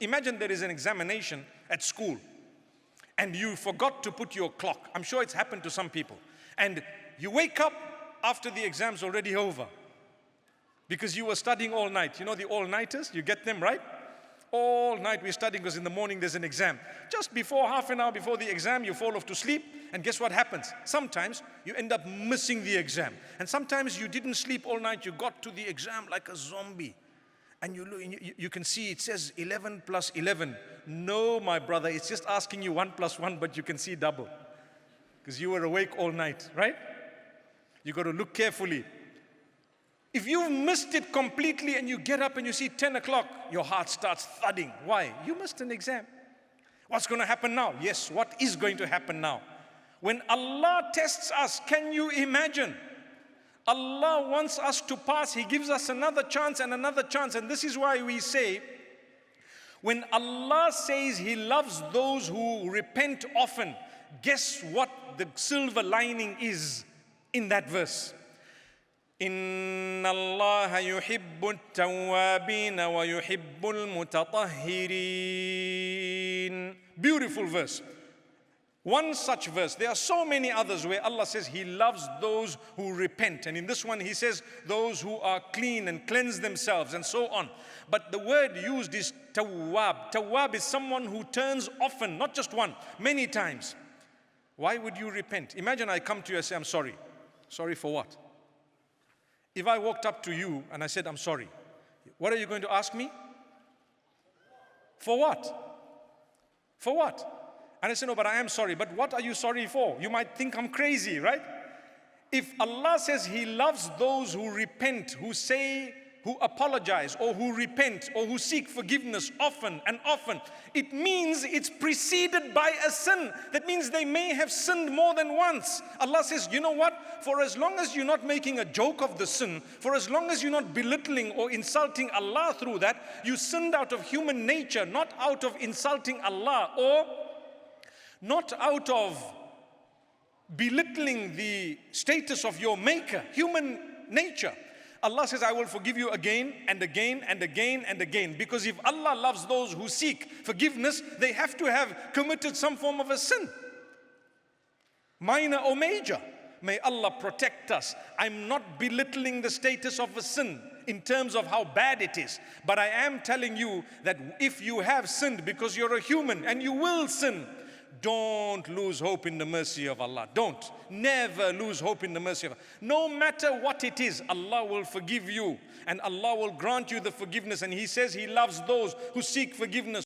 Imagine there is an examination at school and you forgot to put your clock. I'm sure it's happened to some people. And you wake up after the exam's already over because you were studying all night. You know the all-nighters? You get them, right? All night we're studying because in the morning there's an exam. Just before, half an hour before the exam, you fall off to sleep, and guess what happens? Sometimes you end up missing the exam. And sometimes you didn't sleep all night, you got to the exam like a zombie. And you can see it says 11 plus 11. No, my brother, it's just asking you 1 plus 1, but you can see double. Because you were awake all night, right? You got to look carefully. If you've missed it completely and you get up and you see 10 o'clock, your heart starts thudding. Why? You missed an exam. What's going to happen now? Yes, what is going to happen now? When Allah tests us, can you imagine? Allah wants us to pass. He gives us another chance and another chance. And this is why we say, when Allah says He loves those who repent often, guess what the silver lining is in that verse? إن الله يحب التوابين ويحب المتطهرين. Beautiful verse. One such verse. There are so many others where Allah says He loves those who repent. And in this one He says those who are clean and cleanse themselves and so on. But the word used is tawwab. Tawwab is someone who turns often, not just one, many times. Why would you repent? Imagine I come to you and say, I'm sorry. Sorry for what? If I walked up to you and I said, I'm sorry, what are you going to ask me? For what? For what? And I say, no, but I am sorry. But what are you sorry for? You might think I'm crazy, right? If Allah says He loves those who repent, who say, who apologize, or who repent, or who seek forgiveness often and often, it means it's preceded by a sin. That means they may have sinned more than once. Allah says, you know what? For as long as you're not making a joke of the sin, for as long as you're not belittling or insulting Allah through that, you sinned out of human nature, not out of insulting Allah, or not out of belittling the status of your maker, human nature. Allah says, I will forgive you again and again and again and again. Because if Allah loves those who seek forgiveness, they have to have committed some form of a sin, minor or major. May Allah protect us. I'm not belittling the status of a sin in terms of how bad it is. But I am telling you that if you have sinned, because you're a human and you will sin, don't lose hope in the mercy of Allah. Don't. Never lose hope in the mercy of Allah. No matter what it is, Allah will forgive you and Allah will grant you the forgiveness. And He says He loves those who seek forgiveness.